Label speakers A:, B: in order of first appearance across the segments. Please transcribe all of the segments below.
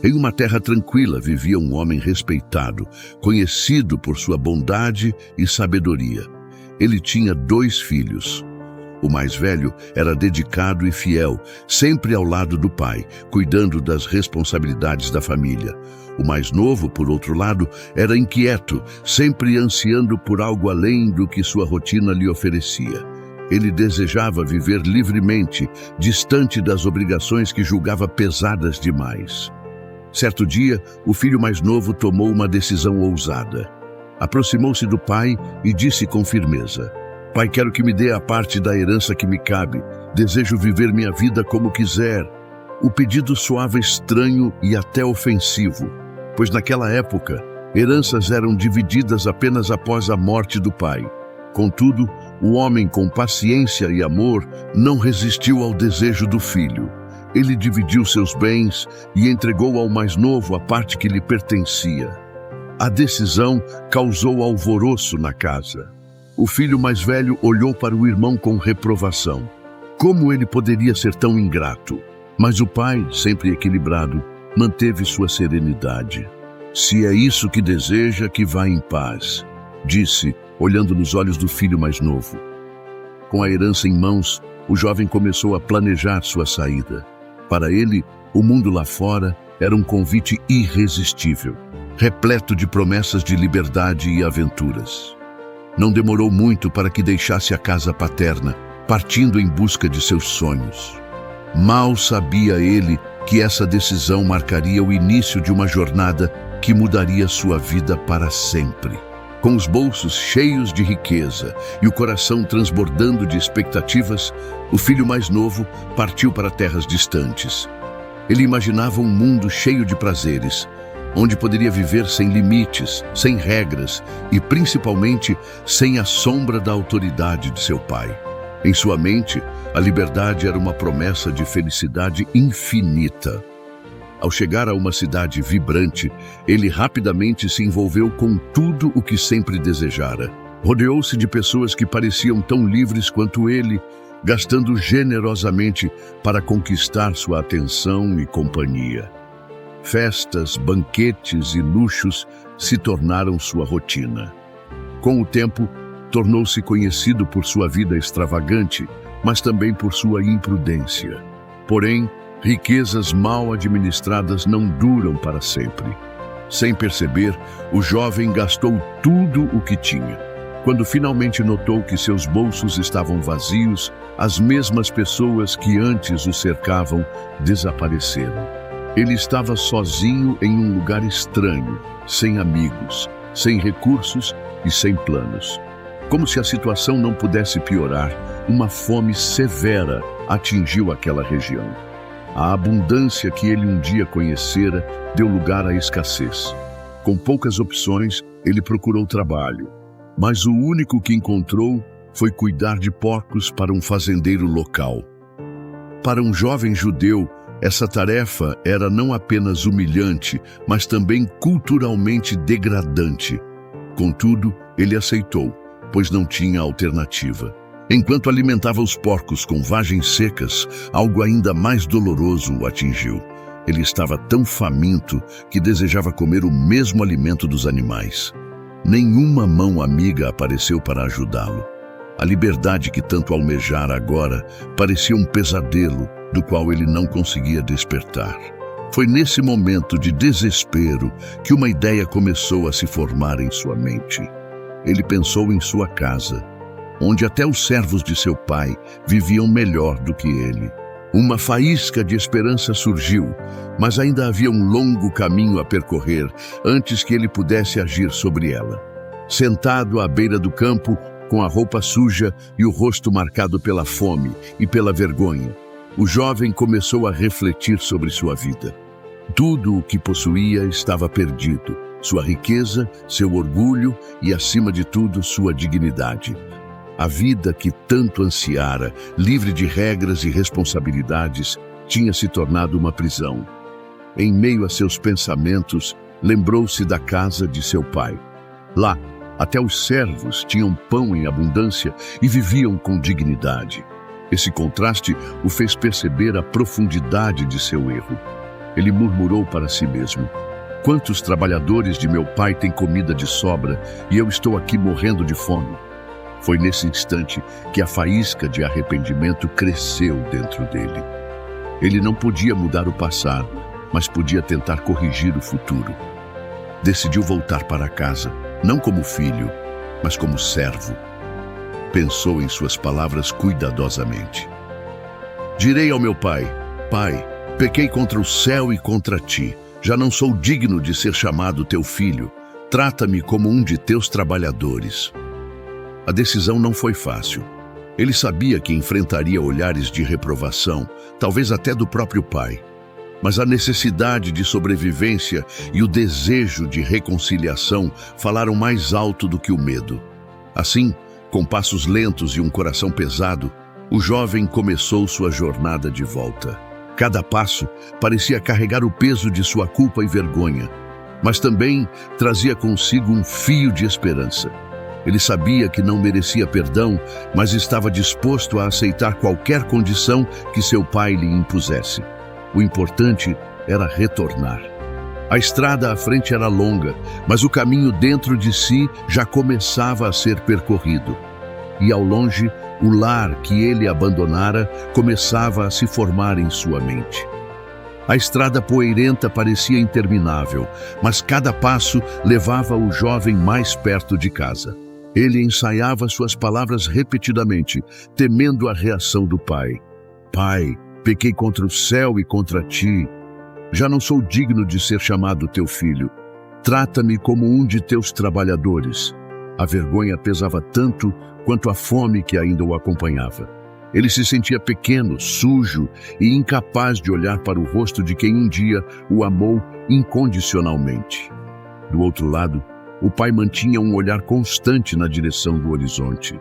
A: Em uma terra tranquila vivia um homem respeitado, conhecido por sua bondade e sabedoria. Ele tinha 2 filhos. O mais velho era dedicado e fiel, sempre ao lado do pai, cuidando das responsabilidades da família. O mais novo, por outro lado, era inquieto, sempre ansiando por algo além do que sua rotina lhe oferecia. Ele desejava viver livremente, distante das obrigações que julgava pesadas demais. Certo dia, o filho mais novo tomou uma decisão ousada. Aproximou-se do pai e disse com firmeza: "Pai, quero que me dê a parte da herança que me cabe. Desejo viver minha vida como quiser." O pedido soava estranho e até ofensivo, pois naquela época, heranças eram divididas apenas após a morte do pai. Contudo, o homem, com paciência e amor, não resistiu ao desejo do filho. Ele dividiu seus bens e entregou ao mais novo a parte que lhe pertencia. A decisão causou alvoroço na casa. O filho mais velho olhou para o irmão com reprovação. Como ele poderia ser tão ingrato? Mas o pai, sempre equilibrado, manteve sua serenidade. "Se é isso que deseja, que vá em paz", disse, olhando nos olhos do filho mais novo. Com a herança em mãos, o jovem começou a planejar sua saída. Para ele, o mundo lá fora era um convite irresistível, repleto de promessas de liberdade e aventuras. Não demorou muito para que deixasse a casa paterna, partindo em busca de seus sonhos. Mal sabia ele que essa decisão marcaria o início de uma jornada que mudaria sua vida para sempre. Com os bolsos cheios de riqueza e o coração transbordando de expectativas, o filho mais novo partiu para terras distantes. Ele imaginava um mundo cheio de prazeres, onde poderia viver sem limites, sem regras e, principalmente, sem a sombra da autoridade de seu pai. Em sua mente, a liberdade era uma promessa de felicidade infinita. Ao chegar a uma cidade vibrante, ele rapidamente se envolveu com tudo o que sempre desejara. Rodeou-se de pessoas que pareciam tão livres quanto ele, gastando generosamente para conquistar sua atenção e companhia. Festas, banquetes e luxos se tornaram sua rotina. Com o tempo, tornou-se conhecido por sua vida extravagante, mas também por sua imprudência. Porém, riquezas mal administradas não duram para sempre. Sem perceber, o jovem gastou tudo o que tinha. Quando finalmente notou que seus bolsos estavam vazios, as mesmas pessoas que antes o cercavam desapareceram. Ele estava sozinho em um lugar estranho, sem amigos, sem recursos e sem planos. Como se a situação não pudesse piorar, uma fome severa atingiu aquela região. A abundância que ele um dia conhecera deu lugar à escassez. Com poucas opções, ele procurou trabalho, mas o único que encontrou foi cuidar de porcos para um fazendeiro local. Para um jovem judeu, essa tarefa era não apenas humilhante, mas também culturalmente degradante. Contudo, ele aceitou, pois não tinha alternativa. Enquanto alimentava os porcos com vagens secas, algo ainda mais doloroso o atingiu. Ele estava tão faminto que desejava comer o mesmo alimento dos animais. Nenhuma mão amiga apareceu para ajudá-lo. A liberdade que tanto almejara agora parecia um pesadelo do qual ele não conseguia despertar. Foi nesse momento de desespero que uma ideia começou a se formar em sua mente. Ele pensou em sua casa, onde até os servos de seu pai viviam melhor do que ele. Uma faísca de esperança surgiu, mas ainda havia um longo caminho a percorrer antes que ele pudesse agir sobre ela. Sentado à beira do campo, com a roupa suja e o rosto marcado pela fome e pela vergonha, o jovem começou a refletir sobre sua vida. Tudo o que possuía estava perdido: sua riqueza, seu orgulho e, acima de tudo, sua dignidade. A vida que tanto ansiara, livre de regras e responsabilidades, tinha se tornado uma prisão. Em meio a seus pensamentos, lembrou-se da casa de seu pai. Lá, até os servos tinham pão em abundância e viviam com dignidade. Esse contraste o fez perceber a profundidade de seu erro. Ele murmurou para si mesmo: quantos trabalhadores de meu pai têm comida de sobra e eu estou aqui morrendo de fome? Foi nesse instante que a faísca de arrependimento cresceu dentro dele. Ele não podia mudar o passado, mas podia tentar corrigir o futuro. Decidiu voltar para casa, não como filho, mas como servo. Pensou em suas palavras cuidadosamente. Direi ao meu pai: Pai, pequei contra o céu e contra ti. Já não sou digno de ser chamado teu filho. Trata-me como um de teus trabalhadores. A decisão não foi fácil. Ele sabia que enfrentaria olhares de reprovação, talvez até do próprio pai. Mas a necessidade de sobrevivência e o desejo de reconciliação falaram mais alto do que o medo. Assim, com passos lentos e um coração pesado, o jovem começou sua jornada de volta. Cada passo parecia carregar o peso de sua culpa e vergonha, mas também trazia consigo um fio de esperança. Ele sabia que não merecia perdão, mas estava disposto a aceitar qualquer condição que seu pai lhe impusesse. O importante era retornar. A estrada à frente era longa, mas o caminho dentro de si já começava a ser percorrido. E ao longe, o lar que ele abandonara começava a se formar em sua mente. A estrada poeirenta parecia interminável, mas cada passo levava o jovem mais perto de casa. Ele ensaiava suas palavras repetidamente, temendo a reação do pai. Pai, pequei contra o céu e contra ti. Já não sou digno de ser chamado teu filho. Trata-me como um de teus trabalhadores. A vergonha pesava tanto quanto a fome que ainda o acompanhava. Ele se sentia pequeno, sujo e incapaz de olhar para o rosto de quem um dia o amou incondicionalmente. Do outro lado, o pai mantinha um olhar constante na direção do horizonte.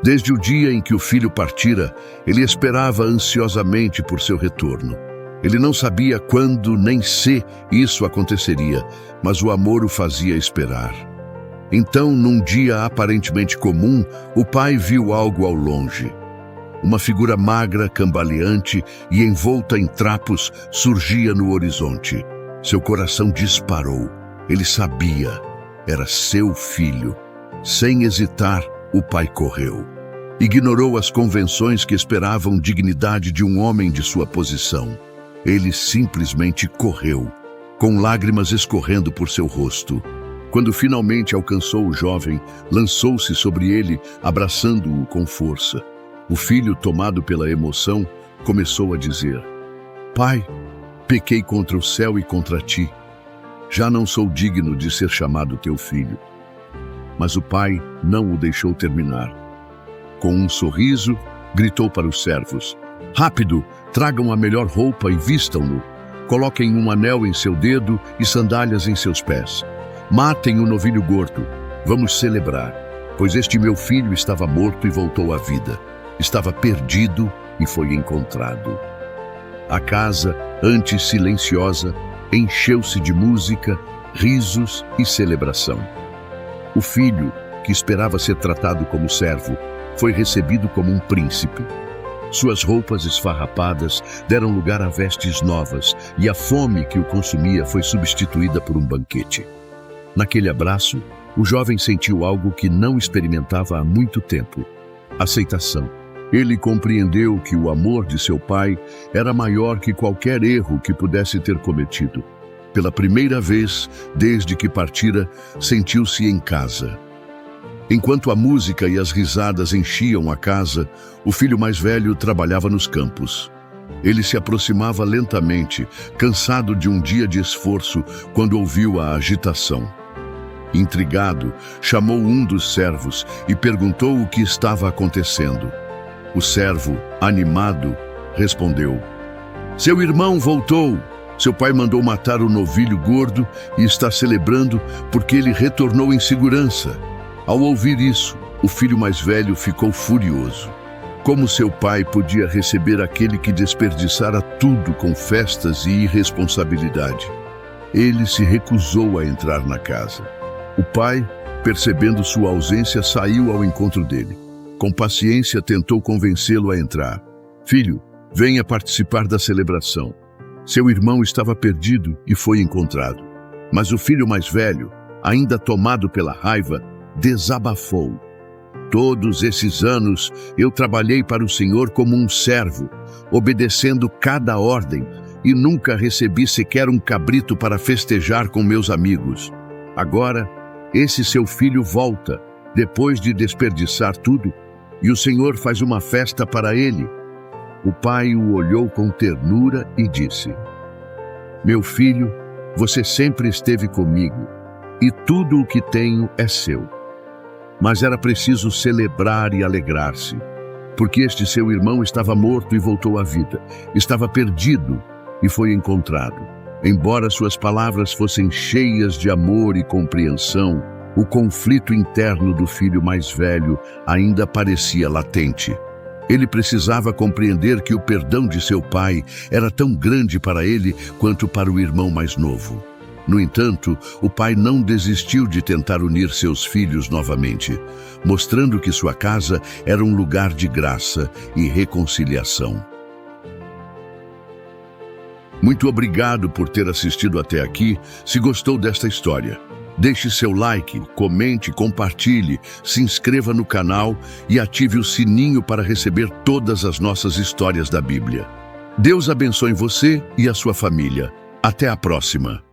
A: Desde o dia em que o filho partira, ele esperava ansiosamente por seu retorno. Ele não sabia quando nem se isso aconteceria, mas o amor o fazia esperar. Então, num dia aparentemente comum, o pai viu algo ao longe. Uma figura magra, cambaleante e envolta em trapos surgia no horizonte. Seu coração disparou. Ele sabia. Era seu filho. Sem hesitar, o pai correu. Ignorou as convenções que esperavam dignidade de um homem de sua posição. Ele simplesmente correu, com lágrimas escorrendo por seu rosto. Quando finalmente alcançou o jovem, lançou-se sobre ele, abraçando-o com força. O filho, tomado pela emoção, começou a dizer: Pai, pequei contra o céu e contra ti. Já não sou digno de ser chamado teu filho. Mas o pai não o deixou terminar. Com um sorriso, gritou para os servos: Rápido, tragam a melhor roupa e vistam-no. Coloquem um anel em seu dedo e sandálias em seus pés. Matem o novilho gordo. Vamos celebrar, pois este meu filho estava morto e voltou à vida. Estava perdido e foi encontrado. A casa, antes silenciosa, encheu-se de música, risos e celebração. O filho, que esperava ser tratado como servo, foi recebido como um príncipe. Suas roupas esfarrapadas deram lugar a vestes novas e a fome que o consumia foi substituída por um banquete. Naquele abraço, o jovem sentiu algo que não experimentava há muito tempo: aceitação. Ele compreendeu que o amor de seu pai era maior que qualquer erro que pudesse ter cometido. Pela primeira vez, desde que partira, sentiu-se em casa. Enquanto a música e as risadas enchiam a casa, o filho mais velho trabalhava nos campos. Ele se aproximava lentamente, cansado de um dia de esforço, quando ouviu a agitação. Intrigado, chamou um dos servos e perguntou o que estava acontecendo. O servo, animado, respondeu: Seu irmão voltou. Seu pai mandou matar o novilho gordo e está celebrando porque ele retornou em segurança. Ao ouvir isso, o filho mais velho ficou furioso. Como seu pai podia receber aquele que desperdiçara tudo com festas e irresponsabilidade? Ele se recusou a entrar na casa. O pai, percebendo sua ausência, saiu ao encontro dele. Com paciência, tentou convencê-lo a entrar. Filho, venha participar da celebração. Seu irmão estava perdido e foi encontrado. Mas o filho mais velho, ainda tomado pela raiva, desabafou. Todos esses anos eu trabalhei para o Senhor como um servo, obedecendo cada ordem, e nunca recebi sequer um cabrito para festejar com meus amigos. Agora, esse seu filho volta, depois de desperdiçar tudo, e o Senhor faz uma festa para ele. O pai o olhou com ternura e disse: Meu filho, você sempre esteve comigo, e tudo o que tenho é seu. Mas era preciso celebrar e alegrar-se, porque este seu irmão estava morto e voltou à vida, estava perdido e foi encontrado. Embora suas palavras fossem cheias de amor e compreensão, o conflito interno do filho mais velho ainda parecia latente. Ele precisava compreender que o perdão de seu pai era tão grande para ele quanto para o irmão mais novo. No entanto, o pai não desistiu de tentar unir seus filhos novamente, mostrando que sua casa era um lugar de graça e reconciliação. Muito obrigado por ter assistido até aqui. Se gostou desta história, deixe seu like, comente, compartilhe, se inscreva no canal e ative o sininho para receber todas as nossas histórias da Bíblia. Deus abençoe você e a sua família. Até a próxima!